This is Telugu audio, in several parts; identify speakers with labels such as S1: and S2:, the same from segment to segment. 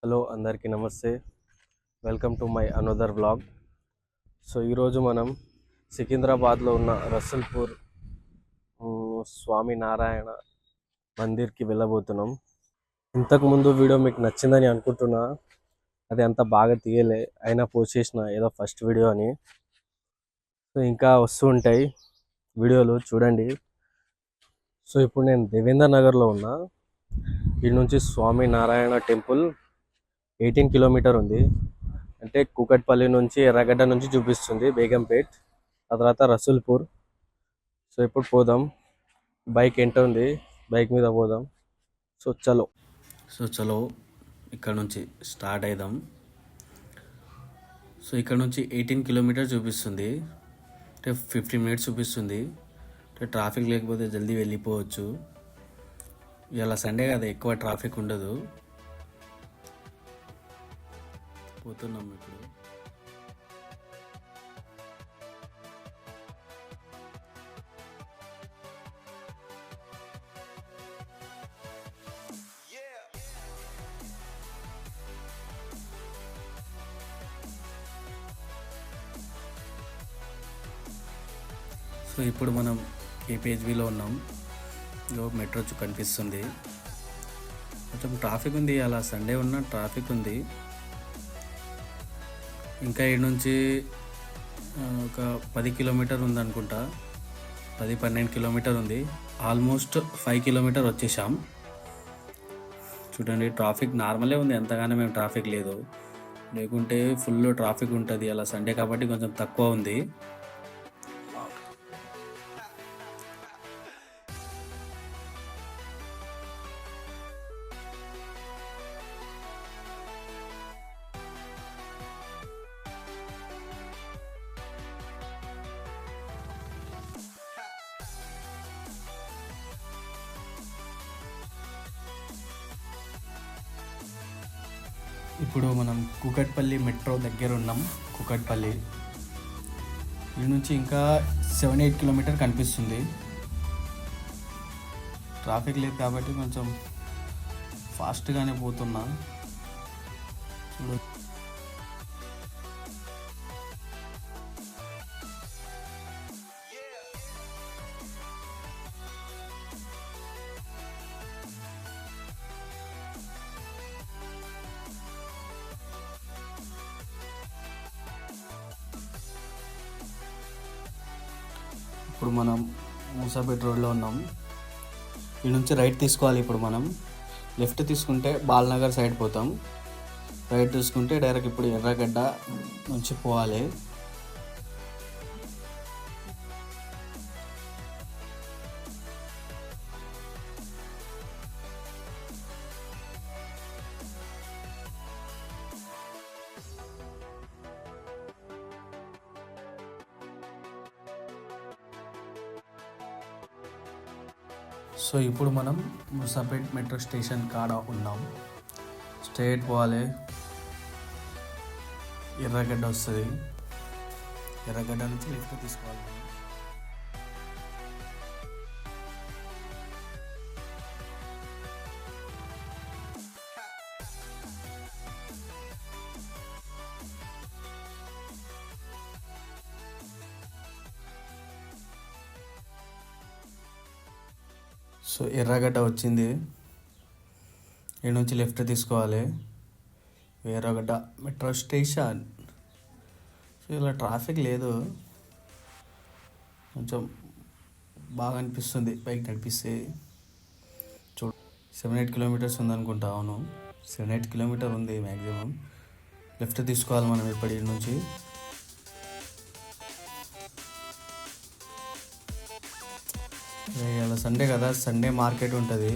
S1: హలో అందరికీ నమస్తే. Welcome to my another vlog. So ఈరోజు మనం సికింద్రాబాద్లో ఉన్న రసూల్పూర్ స్వామి నారాయణ మందిర్కి వెళ్ళబోతున్నాం. ఇంతకుముందు వీడియో మీకు నచ్చిందని అనుకుంటున్నా. అది అంత బాగా తీయలే, అయినా పోస్ట్ చేసిన ఏదో ఫస్ట్ వీడియో అని. సో ఇంకా వస్తూ ఉంటాయి వీడియోలు, చూడండి. సో ఇప్పుడు నేను దేవేంద్ర నగర్లో ఉన్నా. ఈ నుంచి స్వామి నారాయణ టెంపుల్ 18 కిలోమీటర్ ఉంది. అంటే కూకట్పల్లి నుంచి ఎర్రగడ్డ నుంచి చూపిస్తుంది బేగంపేట్, ఆ తర్వాత రసూల్పూర్. సో ఇప్పుడు పోదాం. బైక్ ఎంత ఉంది, బైక్ మీద పోదాం. సో చలో ఇక్కడ నుంచి స్టార్ట్ అయిదాం. సో ఇక్కడ నుంచి 18 కిలోమీటర్ చూపిస్తుంది, అంటే 15 మినిట్స్ చూపిస్తుంది. అంటే ట్రాఫిక్ లేకపోతే జల్దీ వెళ్ళిపోవచ్చు. ఇలా సండే కదా, ఎక్కువ ట్రాఫిక్ ఉండదు. పోతున్నాం ఇప్పుడు. సో ఇప్పుడు మనం కేపీహెచ్బిలో ఉన్నాం. మెట్రో కనిపిస్తుంది. కొంచెం ట్రాఫిక్ ఉంది, అలా సండే ఉన్న ట్రాఫిక్ ఉంది. ఇంకా ఇటు నుంచి ఒక 10 కిలోమీటర్ ఉందనుకుంటా, 10-12 కిలోమీటర్ ఉంది. ఆల్మోస్ట్ 5 కిలోమీటర్ వచ్చేసాం. చూడండి, ట్రాఫిక్ నార్మలే ఉంది, ఎంతగానో మేము ట్రాఫిక్ లేదు. లేకుంటే ఫుల్ ట్రాఫిక్ ఉంటుంది. అలా సండే కాబట్టి కొంచెం తక్కువ ఉంది. ఇప్పుడు మనం కూకట్పల్లి మెట్రో దగ్గర ఉన్నాం. కూకట్పల్లి ఈ నుంచి ఇంకా 7-8 కిలోమీటర్ కనిపిస్తుంది. ట్రాఫిక్ లేదు కాబట్టి కొంచెం ఫాస్ట్గానే పోతున్నా. చూడు, ఇప్పుడు మనం మూసాపేట రోడ్లో ఉన్నాం. ఈ నుంచి రైట్ తీసుకోవాలి. ఇప్పుడు మనం లెఫ్ట్ తీసుకుంటే బాలనగర్ సైడ్ పోతాం. రైట్ తీసుకుంటే డైరెక్ట్ ఇప్పుడు ఎర్రగడ్డ నుంచి పోవాలి. సో ఇప్పుడు మనం మూసాపేట్ మెట్రో స్టేషన్ కాడ ఉన్నాం. స్ట్రైట్ పోవాలి, ఎర్రగడ్డ వస్తుంది. ఎర్రగడ్డ నుంచి లెఫ్ట్ తీసుకోవాలి. సో ఎర్రగడ్డ వచ్చింది. ఈ నుంచి లెఫ్ట్ తీసుకోవాలి, ఎర్రగడ్డ మెట్రో స్టేషన్. సో ఇలా ట్రాఫిక్ లేదు, కొంచెం బాగా అనిపిస్తుంది బైక్ నడిపిస్తే. చూడు, 7-8 కిలోమీటర్స్ ఉందనుకుంటా. అవును, 7-8 కిలోమీటర్ ఉంది మ్యాక్సిమం. లెఫ్ట్ తీసుకోవాలి మనం ఇప్పటి నుంచి. ఇలా సండే కదా, సండే మార్కెట్ ఉంటుంది.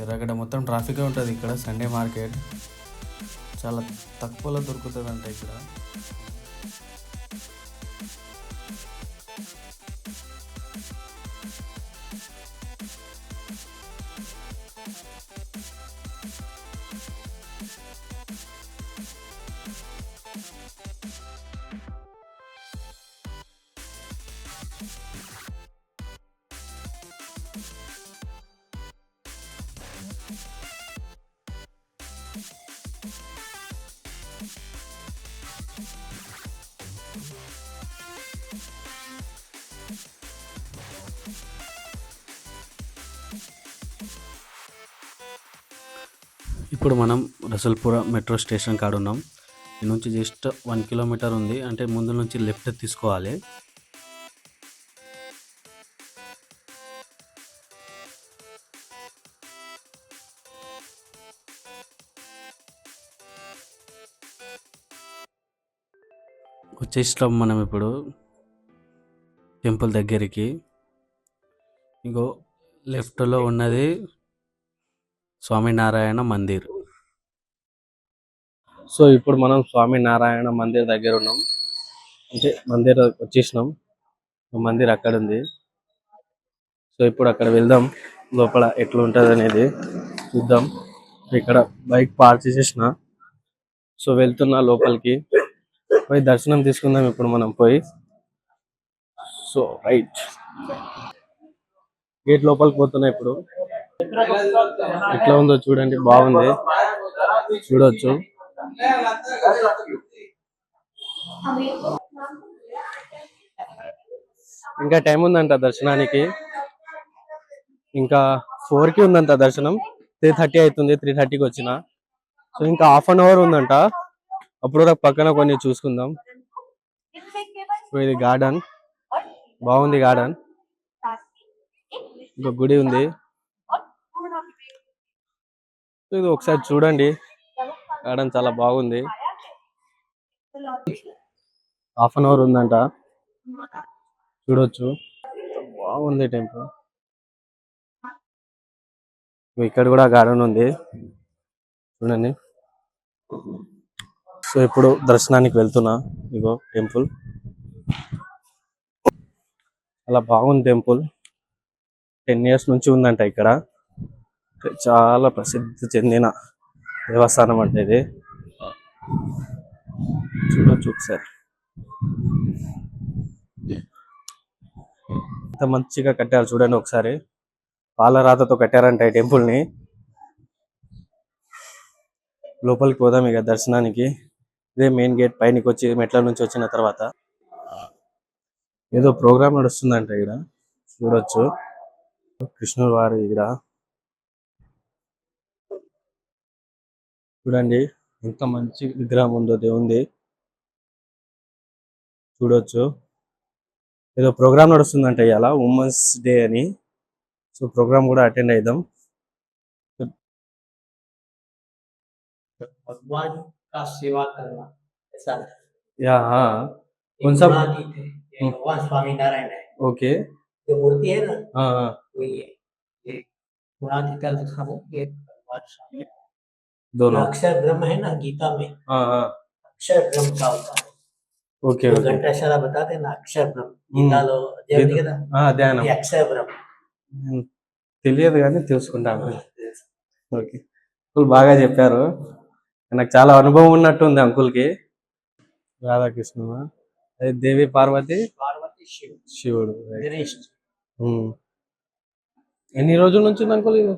S1: ఎర్రగడ్డ మొత్తం ట్రాఫిక్ ఉంటుంది ఇక్కడ. సండే మార్కెట్ చాలా తక్కువలో దొరుకుతుంది అంట ఇక్కడ.
S2: ఇప్పుడు మనం రసల్పుర మెట్రో స్టేషన్ కాడ ఉన్నాం. ఈ నుంచి జస్ట్ 1 కిలోమీటర్ ఉంది. అంటే ముందు నుంచి లెఫ్ట్ తీసుకోవాలి. వచ్చేస్తాం మనం ఇప్పుడు టెంపుల్ దగ్గరికి. ఇంకో లెఫ్ట్లో ఉన్నది స్వామినారాయణ మందిర్.
S1: సో ఇప్పుడు మనం స్వామినారాయణ మందిర్ దగ్గర ఉన్నాం. అంటే మందిర్ వచ్చేసినాం. మందిర్ అక్కడ ఉంది. సో ఇప్పుడు అక్కడ వెళ్దాం. లోపల ఎట్లా ఉంటుంది అనేది చూద్దాం. ఇక్కడ బైక్ పార్క్ చేసేసిన. సో వెళ్తున్నా లోపలికి పోయి దర్శనం తీసుకుందాం ఇప్పుడు మనం పోయి. సో రైట్ గేట్ లోపలికి పోతున్నా ఇప్పుడు. ఎట్లా ఉందో చూడండి, బాగుంది, చూడొచ్చు. ఇంకా టైం ఉందంట దర్శనానికి. ఇంకా 4కి ఉందంట దర్శనం. 3:30 అవుతుంది. 3:30కి వచ్చిన. సో ఇంకా హాఫ్ అన్ అవర్ ఉందంట. అప్పుడు పక్కన కొన్ని చూసుకుందాం. సో ఇది గార్డెన్, బాగుంది గార్డెన్. ఇంకా గుడి ఉంది. ఇది ఒకసారి చూడండి, గార్డెన్ చాలా బాగుంది. హాఫ్ అన్ అవర్ ఉందంట, చూడొచ్చు. బాగుంది టెంపుల్. ఇక్కడ కూడా గార్డెన్ ఉంది, చూడండి. సో ఇప్పుడు దర్శనానికి వెళ్తున్నా. ఇగో టెంపుల్ అలా బాగుంది. టెంపుల్ 10 years నుంచి ఉందంట ఇక్కడ. చాలా ప్రసిద్ధి చెందిన దేవస్థానం అంటే ఇది. చూడొచ్చు ఒకసారి. ఎంత మంచిగా కట్టారు చూడండి ఒకసారి. పాలరాతతో కట్టారంట ఈ టెంపుల్ ని. లోపలికి పోదాం ఇక దర్శనానికి. ఇదే మెయిన్ గేట్. పైనకి వచ్చి మెట్ల నుంచి వచ్చిన తర్వాత ఏదో ప్రోగ్రామ్ నడుస్తుందంట ఇక్కడ, చూడొచ్చు. కృష్ణుడు వారి ఇక్కడ చూడండి ఎంత మంచి విగ్రహం ఉందో దేవుంది, చూడొచ్చు. ఏదో ప్రోగ్రామ్ నడుస్తుందంట ఇవాళ, ఉమెన్స్ డే అని. సో ప్రోగ్రామ్ కూడా అటెండ్ అయిదాం.
S3: भगवान का सेवा करना ऐसा है।
S1: యా
S3: एक
S1: कौन सा?
S3: गुणातीत है, ये भगवान स्वामी नारायण है।
S1: ఓకే.
S3: जो मूर्ति है ना,
S1: हाँ
S3: वही है। ये गुणातीत का मतलब ये भगवान स्वामी। ये
S1: दोनों.
S3: अक्षर ब्रह्म है ना गीता में,
S1: हाँ
S3: अक्षर ब्रह्म का होता है।
S1: ఓకే
S3: जो
S1: ఓకే.
S3: घंटाशाला बताते हैं ना अक्षर ब्रह्म, गीता लो ध्यान दिया था,
S1: ధ్యానం
S3: ये अक्षर ब्रह्म।
S1: తెలియదు కానీ తెలుసుకుంటాను. ఓకే, అంకుల్ బాగా చెప్పారు. నాకు చాలా అనుభవం ఉన్నట్టు ఉంది అంకుల్ కి. రాధాకృష్ణ, అదే దేవి పార్వతి
S3: पार्वती शिव
S1: శివుడు.
S3: गणेश
S1: ఎన్ని రోజుల నుంచి ఉంది అంకుల్ ఇది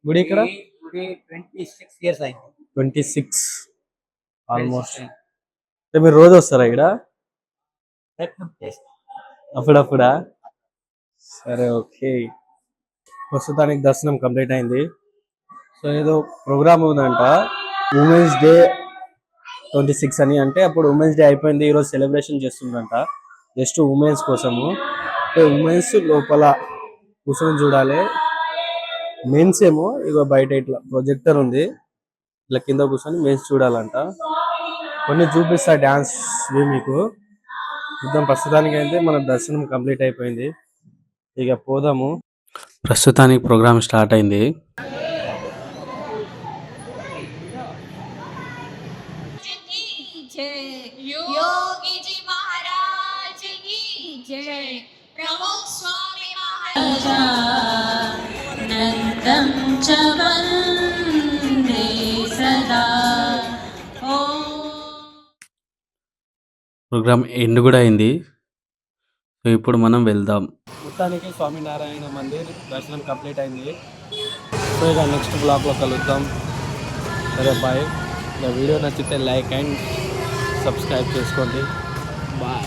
S1: గుడి ఇక్కడ?
S3: 26 years అయింది.
S1: 26 ఆల్మోస్ట్. మీరు రోజు వస్తారా ఇక్కడ? అప్పుడప్పుడా? సరే ఓకే. ప్రస్తుతానికి దర్శనం కంప్లీట్ అయింది. సో ఏదో ప్రోగ్రామ్ ఉందంట, ఉమెన్స్ డే 26 అని. అంటే అప్పుడు ఉమెన్స్ డే అయిపోయింది, ఈరోజు సెలబ్రేషన్ చేస్తుందంట జస్ట్ ఉమెన్స్ కోసము. ఉమెన్స్ లోపల కూర్చొని చూడాలి. మెన్స్ ఏమో ఇగో బయట ఇట్లా ప్రొజెక్టర్ ఉంది, ఇట్లా కింద కూర్చొని మెన్స్ చూడాలంట. కొన్ని చూపిస్తా డాన్స్ మీకు చూద్దాం. ప్రస్తుతానికి అయితే మన దర్శనం కంప్లీట్ అయిపోయింది, ఇక పోదాము.
S2: ప్రస్తుతానికి ప్రోగ్రామ్ స్టార్ట్ అయింది.
S4: योगी जी महाराज की जय। प्रमुख स्वामी महाराज नंदं च वन्दे सदा।
S2: ప్రోగ్రామ్ ఎండ్ కూడా అయింది. సో ఇప్పుడు మనం వెళ్దాం.
S1: మొత్తానికి స్వామినారాయణ మందిర్ దర్శనం కంప్లీట్ అయింది. సో ఇక నెక్స్ట్ బ్లాగ్లో కలుద్దాం. సరే బాయ్. వీడియో నచ్చితే లైక్ అండ్ సబ్స్క్రైబ్ చేసుకోండి.